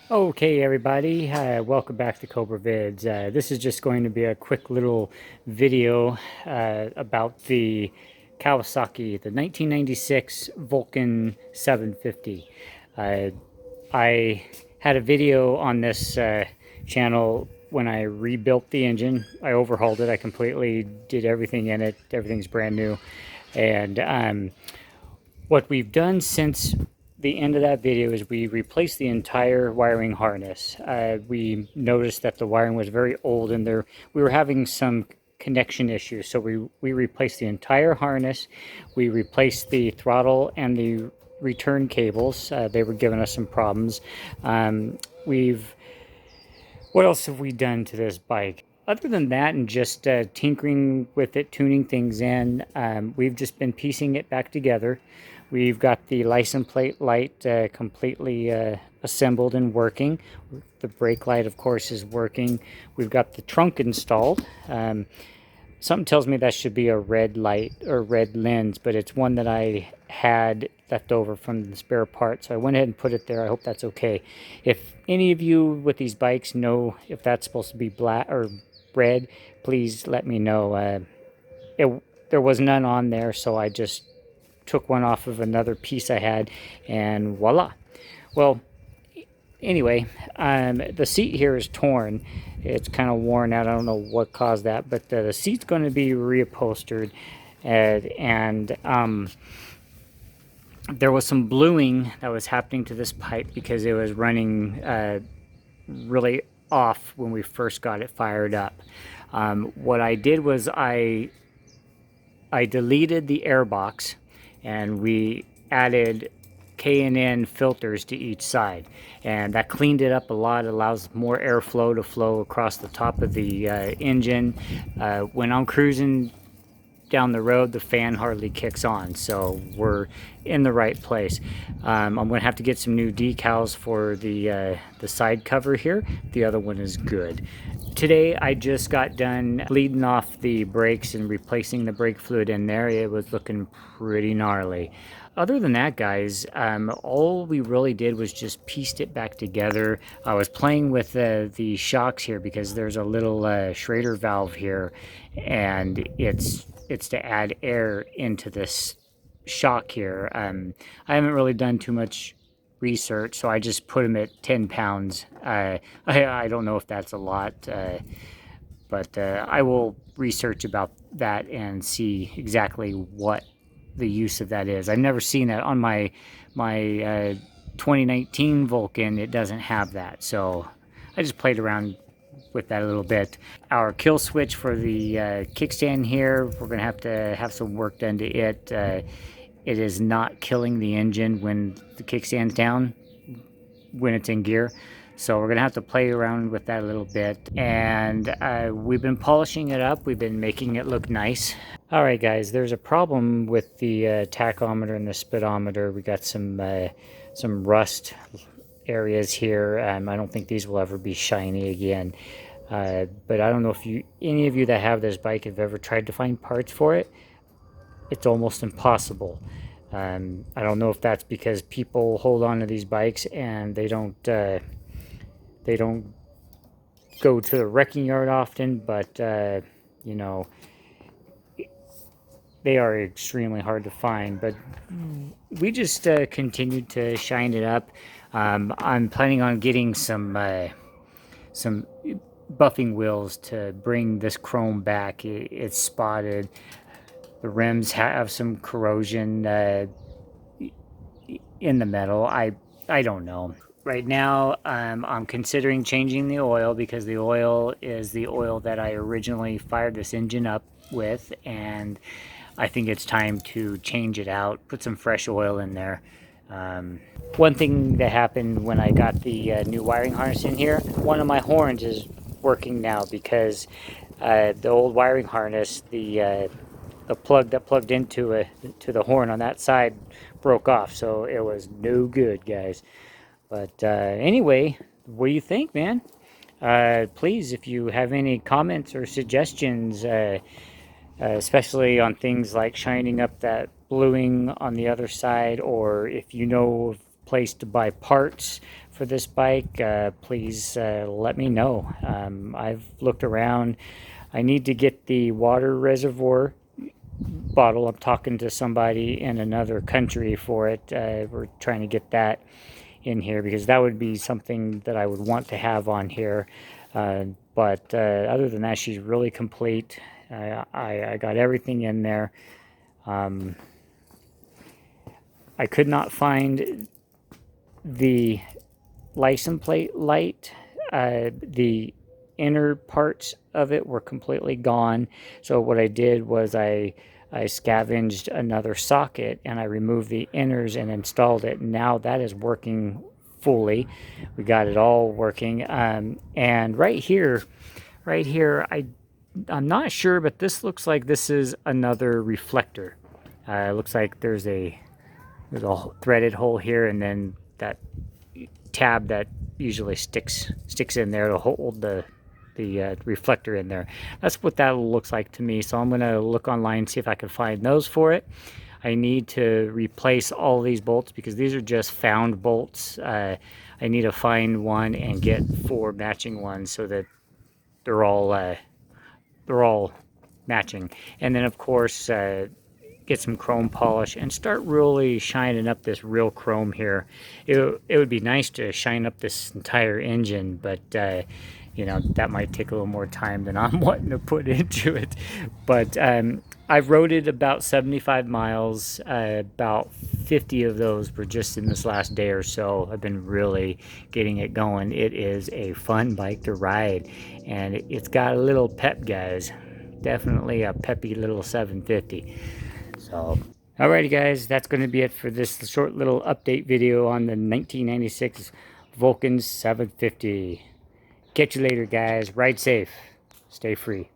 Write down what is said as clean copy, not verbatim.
Okay, everybody, welcome back to Cobra Vids. This is just going to be a quick little video about the Kawasaki, the 1996 Vulcan 750. Uh, I had a video on this channel when I rebuilt the engine. I overhauled it. I completely did everything in it. Everything's brand new. And what we've done since the end of that video is we replaced the entire wiring harness. We noticed that the wiring was very old and we were having some connection issues. So we replaced the entire harness. We replaced the throttle and the return cables. They were giving us some problems. We've What else have we done to this bike? Other than that and just tinkering with it, tuning things in, we've just been piecing it back together. We've got the license plate light completely assembled and working. The brake light, of course, is working. We've got the trunk installed. Something tells me that should be a red light or red lens, but it's one that I had left over from the spare part, so I went ahead and put it there. I hope that's okay. If any of you with these bikes know if that's supposed to be black or red, please let me know. There was none on there, so I just took one off of another piece I had, and voila. Well, anyway, the seat here is torn. It's kind of worn out. I don't know what caused that, but the seat's going to be reupholstered, and there was some bluing that was happening to this pipe because it was running really off when we first got it fired up. What I did was I deleted the air box, and we added K&N filters to each side, and that cleaned it up a lot. It allows more airflow to flow across the top of the engine. When I'm cruising down the road, the fan hardly kicks on, so we're in the right place. I'm going to have to get some new decals for the side cover here. The other one is good. Today I just got done bleeding off the brakes and replacing the brake fluid in there. It was looking pretty gnarly. Other than that, guys, all we really did was just pieced it back together. I was playing with the shocks here because there's a little Schrader valve here, and it's to add air into this shock here. I haven't really done too much research, so I just put them at 10 pounds. I don't know if that's a lot, but I will research about that and see exactly what the use of that is. I've never seen that on my 2019 Vulcan. It doesn't have that, so I just played around with that a little bit. Our kill switch for the kickstand here, we're gonna have to have some work done to it. It is not killing the engine when the kickstand's down, when it's in gear. So we're gonna have to play around with that a little bit. And we've been polishing it up. We've been making it look nice. All right, guys, there's a problem with the tachometer and the speedometer. We got some rust areas here. I don't think these will ever be shiny again. But I don't know if any of you that have this bike have ever tried to find parts for it. It's almost impossible. I don't know if that's because people hold on to these bikes and they don't go to the wrecking yard often, but you know, they are extremely hard to find. But we just continued to shine it up. I'm planning on getting some buffing wheels to bring this chrome back. It's spotted. The rims have some corrosion in the metal. I don't know. Right now, I'm considering changing the oil because the oil is the oil that I originally fired this engine up with, and I think it's time to change it out, put some fresh oil in there. One thing that happened when I got the new wiring harness in here, one of my horns is working now because the old wiring harness, the plug that plugged into to the horn on that side broke off, so it was no good, guys. But anyway, what do you think, man? Please, if you have any comments or suggestions, especially on things like shining up that bluing on the other side, or if you know of a place to buy parts for this bike, please let me know. I've looked around. I need to get the water reservoir bottle. I'm talking to somebody in another country for it. We're trying to get that in here because that would be something that I would want to have on here. But other than that, she's really complete. I got everything in there. I could not find the license plate light. The inner parts of it were completely gone. So what I did was I scavenged another socket and I removed the inners and installed it. Now that is working fully. We got it all working. And right here, I'm not sure, but this looks like this is another reflector. It looks like there's a threaded hole here, and then that tab that usually sticks in there to hold the reflector in there. That's what that looks like to me. So I'm going to look online, see if I can find those for it. I need to replace all these bolts because these are just found bolts. I need to find one and get 4 matching ones so that they're all matching. And then of course get some chrome polish and start really shining up this real chrome here. It would be nice to shine up this entire engine, but you know, that might take a little more time than I'm wanting to put into it. But I've rode it about 75 miles. About 50 of those were just in this last day or so. I've been really getting it going. It is a fun bike to ride, and it's got a little pep, guys. Definitely a peppy little 750. So, alrighty guys, that's going to be it for this short little update video on the 1996 Vulcan 750. Catch you later, guys. Ride safe. Stay free.